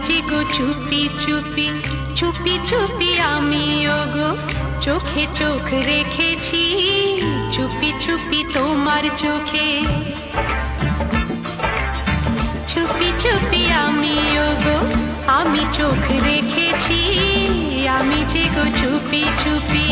যে গো চুপি চুপি চুপি চুপি আমি ওগো চোখে চোখ রেখেছি চুপি চুপি তোমার চোখে চুপি চুপি আমি ওগো আমি চোখ রেখেছি আমি যে গো চুপি চুপি